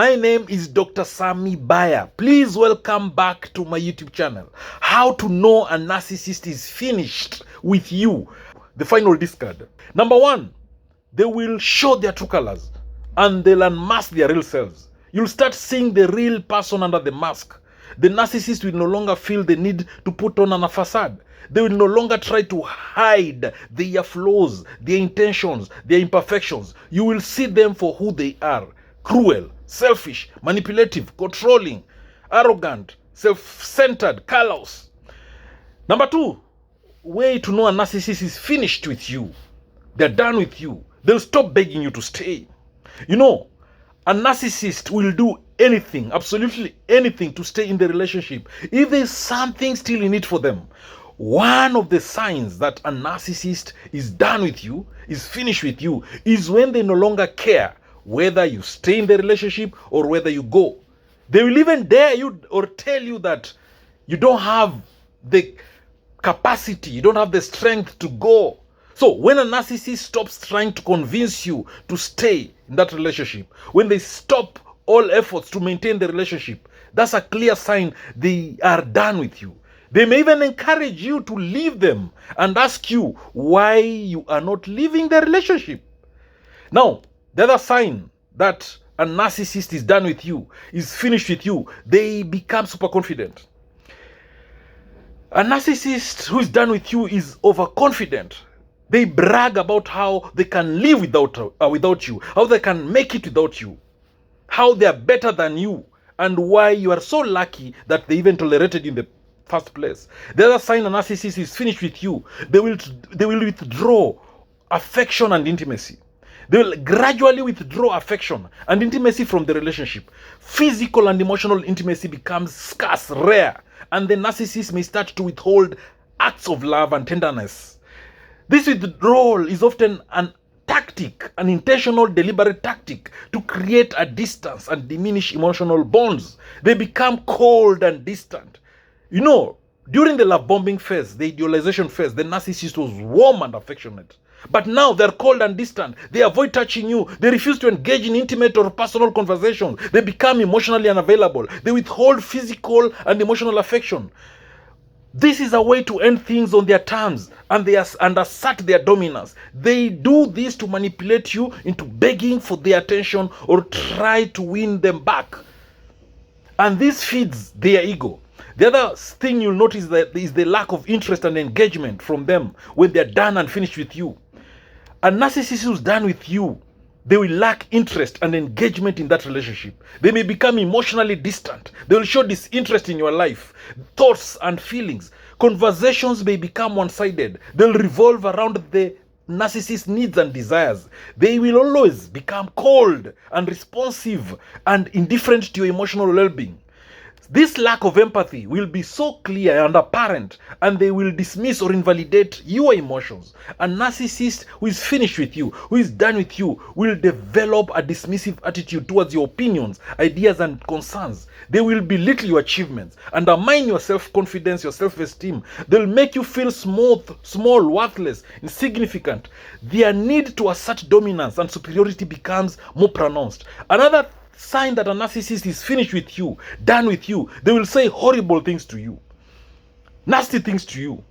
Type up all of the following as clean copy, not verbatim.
My name is Dr. Sami Baya. Please welcome back to my YouTube channel. How to know a narcissist is finished with you. The final discard. Number one, they will show their true colors and they'll unmask their real selves. You'll start seeing the real person under the mask. The narcissist will no longer feel the need to put on a facade. They will no longer try to hide their flaws, their intentions, their imperfections. You will see them for who they are. Cruel, selfish, manipulative, controlling, arrogant, self-centered, callous. Number two, way to know a narcissist is finished with you. They're done with you. They'll stop begging you to stay. You know, a narcissist will do anything, absolutely anything, to stay in the relationship if there's something still in it for them. One of the signs that a narcissist is done with you, is finished with you, is when they no longer care whether you stay in the relationship or whether you go. They will even dare you or tell you that you don't have the capacity, you don't have the strength to go. So when a narcissist stops trying to convince you to stay in that relationship, when they stop all efforts to maintain the relationship, that's a clear sign they are done with you. They may even encourage you to leave them and ask you why you are not leaving the relationship. Now, the other sign that a narcissist is done with you, is finished with you, they become super confident. A narcissist who is done with you is overconfident. They brag about how they can live without you, how they can make it without you, how they are better than you, and why you are so lucky that they even tolerated you in the first place. The other sign a narcissist is finished with you, they will withdraw affection and intimacy. They will gradually withdraw affection and intimacy from the relationship. Physical and emotional intimacy becomes scarce, rare, and the narcissist may start to withhold acts of love and tenderness. This withdrawal is often an tactic, an intentional, deliberate tactic to create a distance and diminish emotional bonds. They become cold and distant. You know, during the love bombing phase, the idealization phase, the narcissist was warm and affectionate. But now they're cold and distant. They avoid touching you. They refuse to engage in intimate or personal conversations. They become emotionally unavailable. They withhold physical and emotional affection. This is a way to end things on their terms and assert their dominance. They do this to manipulate you into begging for their attention or try to win them back. And this feeds their ego. The other thing you'll notice that is the lack of interest and engagement from them when they're done and finished with you. A narcissist who's done with you, they will lack interest and engagement in that relationship. They may become emotionally distant. They will show disinterest in your life, thoughts and feelings. Conversations may become one-sided. They'll revolve around the narcissist's needs and desires. They will always become cold and responsive and indifferent to your emotional well-being. This lack of empathy will be so clear and apparent, and they will dismiss or invalidate your emotions. A narcissist who is finished with you, who is done with you, will develop a dismissive attitude towards your opinions, ideas, and concerns. They will belittle your achievements, undermine your self-confidence, your self-esteem. They'll make you feel small, worthless, insignificant. Their need to assert dominance and superiority becomes more pronounced. Another sign that a narcissist is finished with you, done with you, they will say horrible things to you, nasty things to you.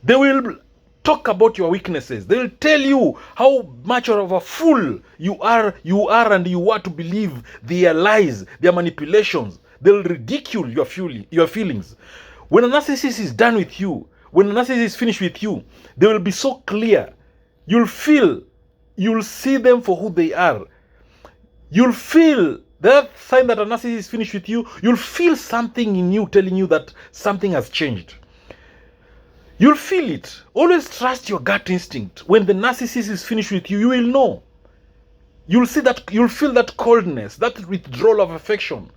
They will talk about your weaknesses. They will tell you how much of a fool you are and you are to believe their lies, their manipulations. They'll ridicule your feelings. When a narcissist is done with you, when a narcissist is finished with you, they will be so clear. You'll see them for who they are. You'll feel the sign that a narcissist is finished with you. You'll feel something in you telling you that something has changed. You'll feel it. Always trust your gut instinct. When the narcissist is finished with you, you will know. You'll feel that coldness, that withdrawal of affection,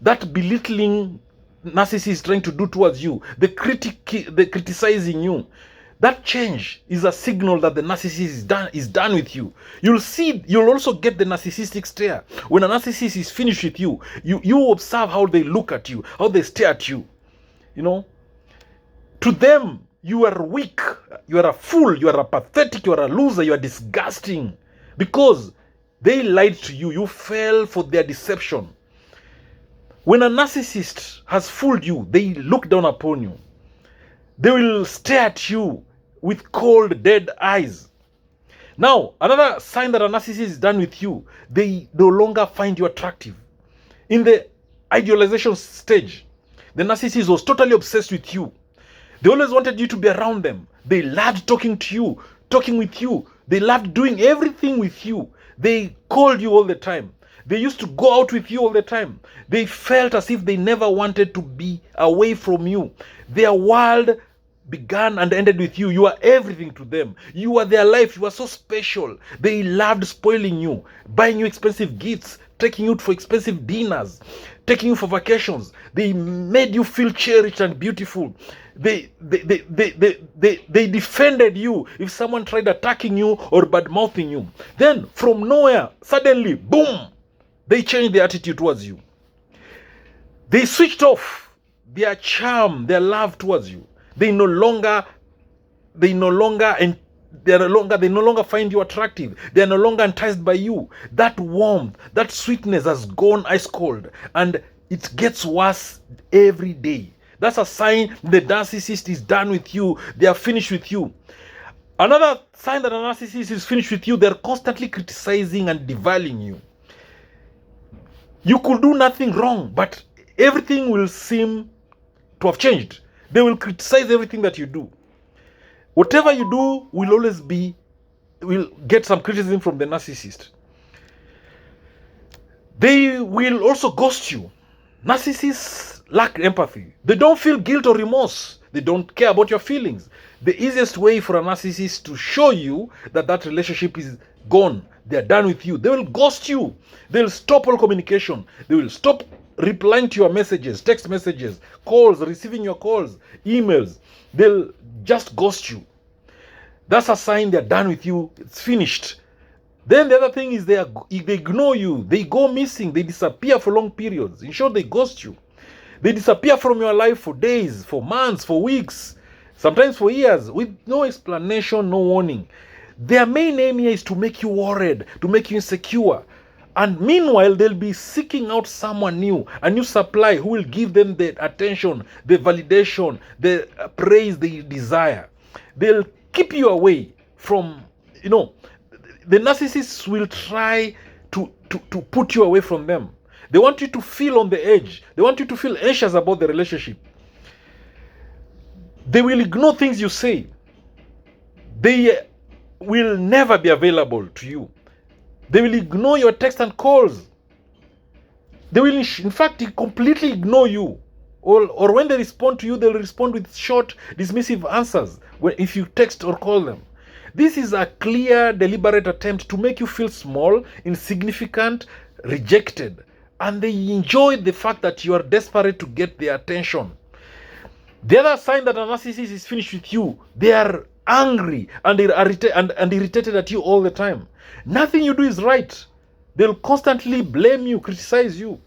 that belittling narcissist is trying to do towards you, the criticizing you. That change is a signal that the narcissist is done with you. You'll also get the narcissistic stare. When a narcissist is finished with you, you observe how they look at you, how they stare at you. You know, to them, you are weak, you are a fool, you are a pathetic, you are a loser, you are disgusting. Because They lied to you. You fell for their deception. When a narcissist has fooled you, they look down upon you. They will stare at you with cold, dead eyes. Now, another sign that a narcissist is done with you, they no longer find you attractive. In the idealization stage, the narcissist was totally obsessed with you. They always wanted you to be around them. They loved talking to you, talking with you. They loved doing everything with you. They called you all the time. They used to go out with you all the time. They felt as if they never wanted to be away from you. Their world began and ended with you. You are everything to them. You are their life. You are so special. They loved spoiling you, buying you expensive gifts, taking you for expensive dinners, taking you for vacations. They made you feel cherished and beautiful. They defended you if someone tried attacking you or bad-mouthing you. Then from nowhere, suddenly, boom, they changed their attitude towards you. They switched off their charm, their love towards you. They no longer find you attractive. They are no longer enticed by you. That warmth, that sweetness has gone ice cold, and it gets worse every day. That's a sign the narcissist is done with you. They are finished with you. Another sign that a narcissist is finished with you, they're constantly criticizing and devaluing you. You could do nothing wrong, but everything will seem to have changed. They will criticize everything that you do. Whatever you do will get some criticism from the narcissist. They will also ghost you. Narcissists lack empathy. They don't feel guilt or remorse. They don't care about your feelings. The easiest way for a narcissist to show you that that relationship is gone, they're done with you, they will ghost you. They'll stop all communication. They will stop replying to your messages, text messages, calls, receiving your calls, emails. They'll just ghost you. That's a sign they're done with you. It's finished. Then the other thing is they ignore you. They go missing. They disappear for long periods. In short, they ghost you. They disappear from your life for days, for months, for weeks, sometimes for years, with no explanation, no warning. Their main aim here is to make you worried, to make you insecure. And meanwhile, they'll be seeking out someone new, a new supply who will give them the attention, the validation, the praise they desire. They'll keep you away from, the narcissists will try to put you away from them. They want you to feel on the edge. They want you to feel anxious about the relationship. They will ignore things you say. They will never be available to you. They will ignore your texts and calls. They will, in fact, completely ignore you. Or when they respond to you, they'll respond with short, dismissive answers if you text or call them. This is a clear, deliberate attempt to make you feel small, insignificant, rejected. And they enjoy the fact that you are desperate to get their attention. The other sign that a narcissist is finished with you, they are angry and irritated at you all the time. Nothing you do is right. They'll constantly blame you, criticize you.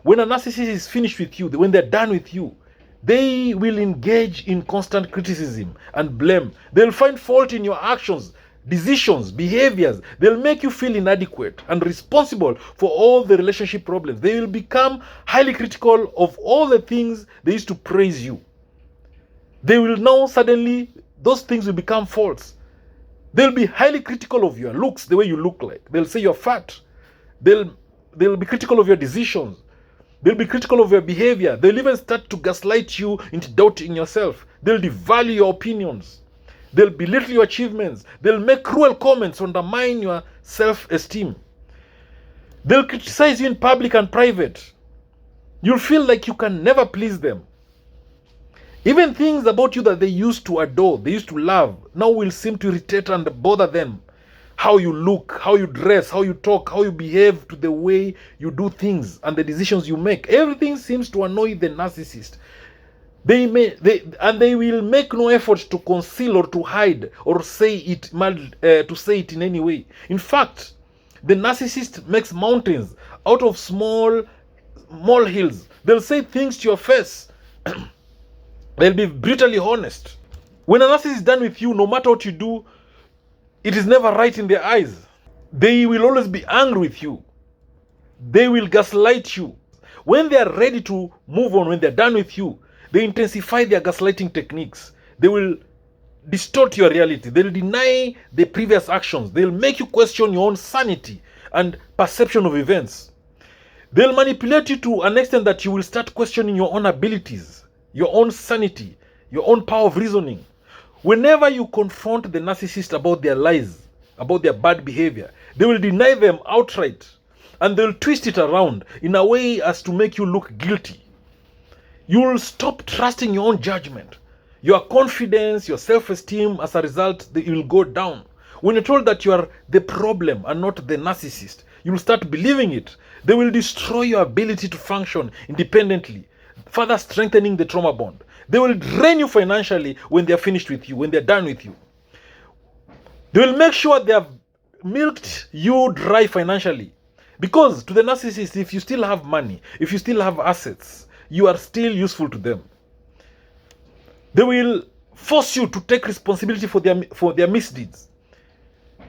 When a narcissist is finished with you, when they're done with you, they will engage in constant criticism and blame. They'll find fault in your actions, decisions, behaviors. They'll make you feel inadequate and responsible for all the relationship problems. They will become highly critical of all the things they used to praise you. They will now suddenly, those things will become faults. They'll be highly critical of your looks, the way you look like. They'll say you're fat. They'll be critical of your decisions. They'll be critical of your behavior. They'll even start to gaslight you into doubting yourself. They'll devalue your opinions. They'll belittle your achievements. They'll make cruel comments, undermine your self-esteem. They'll criticize you in public and private. You'll feel like you can never please them. Even things about you that they used to adore, they used to love, now will seem to irritate and bother them. How you look, how you dress, how you talk, how you behave, to the way you do things and the decisions you make. Everything seems to annoy the narcissist. They will make no effort to conceal or to hide or say it in any way. In fact, the narcissist makes mountains out of small molehills. They'll say things to your face. They'll be brutally honest. When a narcissist is done with you, no matter what you do, it is never right in their eyes. They will always be angry with you. They will gaslight you. When they are ready to move on, when they're done with you, they intensify their gaslighting techniques. They will distort your reality. They'll deny the previous actions. They'll make you question your own sanity and perception of events. They'll manipulate you to an extent that you will start questioning your own abilities, your own sanity, your own power of reasoning. Whenever you confront the narcissist about their lies, about their bad behavior, they will deny them outright, and they'll twist it around in a way as to make you look guilty. You will stop trusting your own judgment. Your confidence, your self-esteem, as a result, it will go down. When you're told that you are the problem and not the narcissist, you will start believing it. They will destroy your ability to function independently, further strengthening the trauma bond. They will drain you financially when they're finished with you, when they're done with you. They will make sure they have milked you dry financially. Because to the narcissist, if you still have money, if you still have assets, you are still useful to them. They will force you to take responsibility for their misdeeds.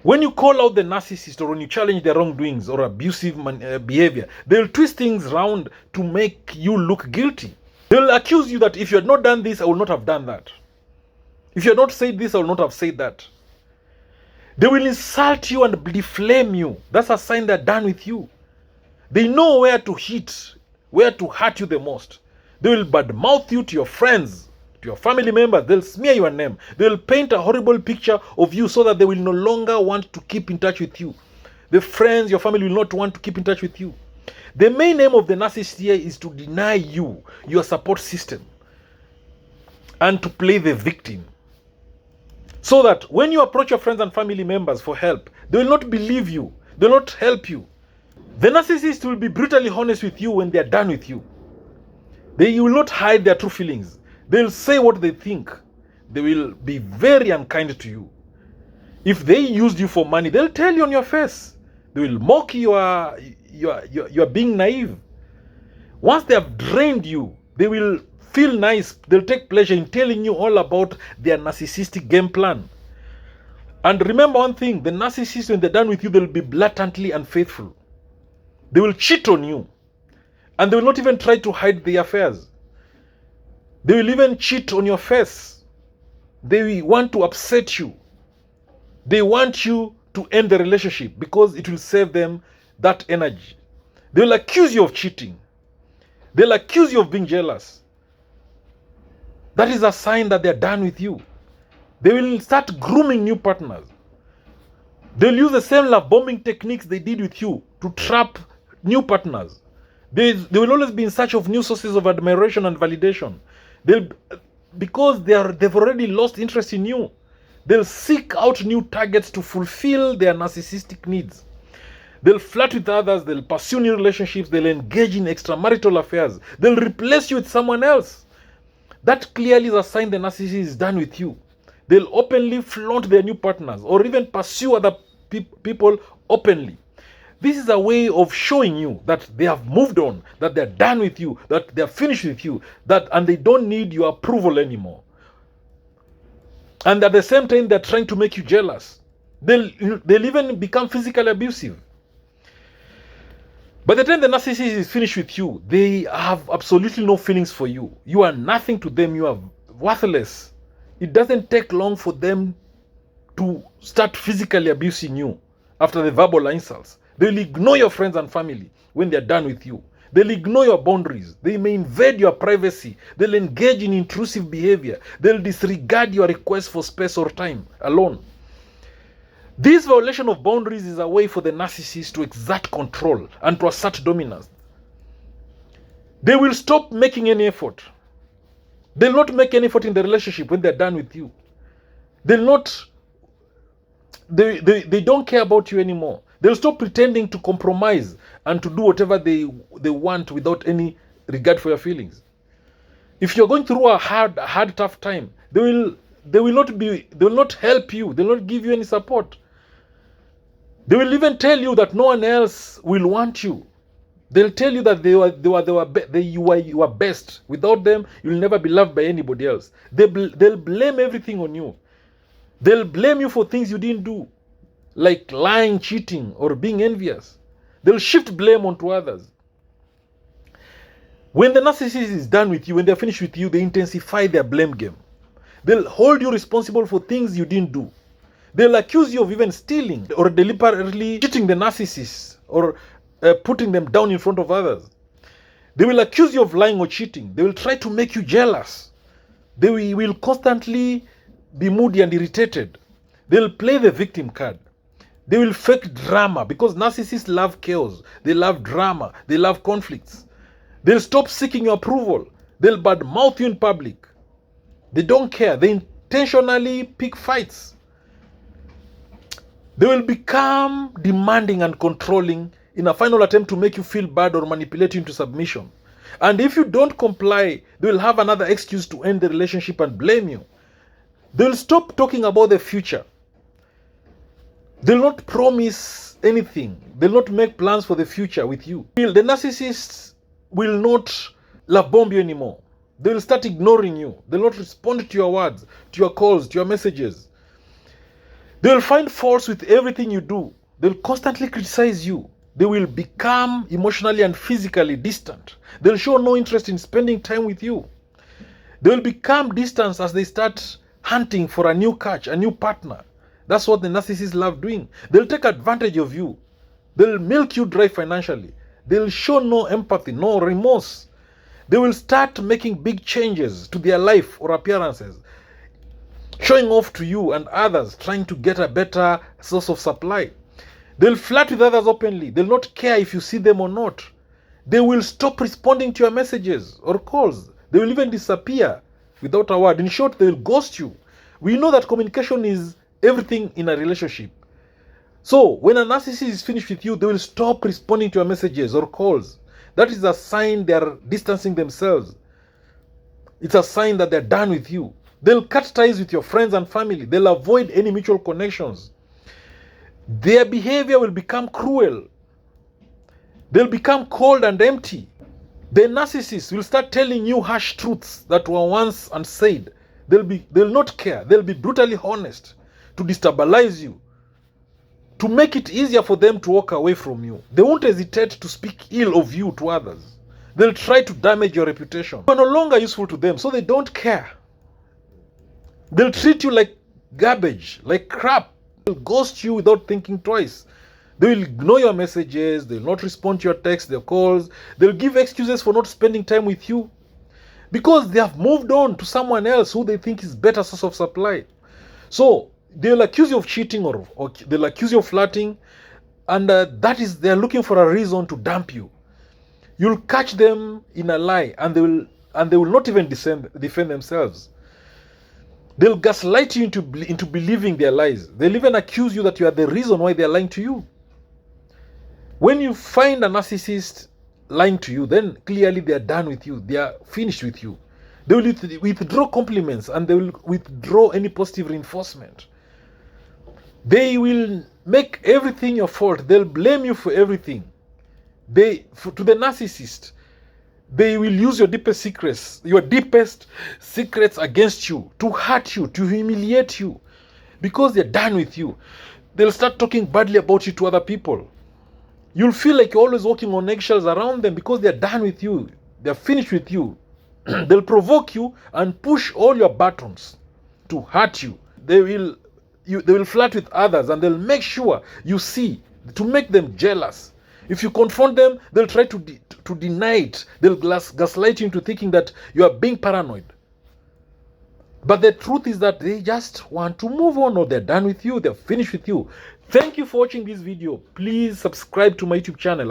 When you call out the narcissist, or when you challenge their wrongdoings or abusive behavior, they will twist things around to make you look guilty. They will accuse you that if you had not done this, I would not have done that. If you had not said this, I would not have said that. They will insult you and deflame you. That's a sign they're done with you. They know where to hit, where to hurt you the most. They will badmouth you to your friends, to your family members. They'll smear your name. They'll paint a horrible picture of you so that they will no longer want to keep in touch with you. The friends, your family will not want to keep in touch with you. The main aim of the narcissist here is to deny you your support system and to play the victim. So that when you approach your friends and family members for help, they will not believe you. They will not help you. The narcissist will be brutally honest with you when they are done with you. They will not hide their true feelings. They will say what they think. They will be very unkind to you. If they used you for money, they'll tell you on your face. They will mock you are being naive. Once they have drained you, they will feel nice. They'll take pleasure in telling you all about their narcissistic game plan. And remember one thing, the narcissist, when they're done with you, they'll be blatantly unfaithful. They will cheat on you. And they will not even try to hide their affairs. They will even cheat on your face. They want to upset you. They want you to end the relationship because it will save them that energy. They will accuse you of cheating. They'll accuse you of being jealous. That is a sign that they're done with you. They will start grooming new partners. They'll use the same love bombing techniques they did with you to trap new partners. They will always be in search of new sources of admiration and validation. Because they've already lost interest in you. They'll seek out new targets to fulfill their narcissistic needs. They'll flirt with others, they'll pursue new relationships, they'll engage in extramarital affairs, they'll replace you with someone else. That clearly is a sign the narcissist is done with you. They'll openly flaunt their new partners or even pursue other people openly. This is a way of showing you that they have moved on, that they're done with you, that they're finished with you, and they don't need your approval anymore. And at the same time, they're trying to make you jealous. They'll even become physically abusive. By the time the narcissist is finished with you, they have absolutely no feelings for you. You are nothing to them. You are worthless. It doesn't take long for them to start physically abusing you after the verbal insults. They'll ignore your friends and family when they're done with you. They'll ignore your boundaries. They may invade your privacy. They'll engage in intrusive behavior. They'll disregard your request for space or time alone. This violation of boundaries is a way for the narcissist to exert control and to assert dominance. They will stop making any effort. They'll not make any effort in the relationship when they're done with you. They don't care about you anymore. They'll stop pretending to compromise and to do whatever they want without any regard for your feelings. If you're going through a hard, tough time, they will not help you. They will not give you any support. They will even tell you that no one else will want you. They'll tell you that you are best. Without them, you'll never be loved by anybody else. They'll blame everything on you. They'll blame you for things you didn't do. like lying, cheating, or being envious. They'll shift blame onto others. When the narcissist is done with you, when they're finished with you, they intensify their blame game. They'll hold you responsible for things you didn't do. They'll accuse you of even stealing or deliberately cheating the narcissist or putting them down in front of others. They will accuse you of lying or cheating. They will try to make you jealous. They will constantly be moody and irritated. They'll play the victim card. They will fake drama because narcissists love chaos. They love drama. They love conflicts. They'll stop seeking your approval. They'll badmouth you in public. They don't care. They intentionally pick fights. They will become demanding and controlling in a final attempt to make you feel bad or manipulate you into submission. And if you don't comply, they will have another excuse to end the relationship and blame you. They will stop talking about the future. They'll not promise anything. They'll not make plans for the future with you. The narcissists will not love bomb you anymore. They will start ignoring you. They'll not respond to your words, to your calls, to your messages. They will find faults with everything you do. They'll constantly criticize you. They will become emotionally and physically distant. They'll show no interest in spending time with you. They will become distant as they start hunting for a new catch, a new partner. That's what the narcissists love doing. They'll take advantage of you. They'll milk you dry financially. They'll show no empathy, no remorse. They will start making big changes to their life or appearances, showing off to you and others, trying to get a better source of supply. They'll flirt with others openly. They'll not care if you see them or not. They will stop responding to your messages or calls. They will even disappear without a word. In short, they will ghost you. We know that communication is everything in a relationship. So when a narcissist is finished with you, they will stop responding to your messages or calls. That is a sign they are distancing themselves. It's a sign that they're done with you. They'll cut ties with your friends and family. They'll avoid any mutual connections. Their behavior will become cruel. They'll become cold and empty. The narcissists will start telling you harsh truths that were once unsaid. They'll not care. They'll be brutally honest to destabilize you, to make it easier for them to walk away from you. They won't hesitate to speak ill of you to others. They'll try to damage your reputation. You're no longer useful to them, so they don't care. They'll treat you like garbage, like crap. They'll ghost you without thinking twice. They will ignore your messages. They'll not respond to your texts, their calls. They'll give excuses for not spending time with you because they have moved on to someone else who they think is better source of supply. So they'll accuse you of cheating or they'll accuse you of flirting, and they're looking for a reason to dump you. You'll catch them in a lie, and they will not even defend themselves. They'll gaslight you into believing their lies. They'll even accuse you that you are the reason why they're lying to you. When you find a narcissist lying to you, then clearly they're done with you. They are finished with you. They will withdraw compliments and they will withdraw any positive reinforcement. They will make everything your fault. They'll blame you for everything. To the narcissist, they will use your deepest secrets against you, to hurt you, to humiliate you, because they're done with you. They'll start talking badly about you to other people. You'll feel like you're always walking on eggshells around them because they're done with you. They're finished with you. They'll provoke you and push all your buttons to hurt you. They will flirt with others and they'll make sure you see, to make them jealous. If you confront them, they'll try to deny it. They'll gaslight you into thinking that you are being paranoid. But the truth is that they just want to move on, or they're done with you. They're finished with you. Thank you for watching this video. Please subscribe to my YouTube channel.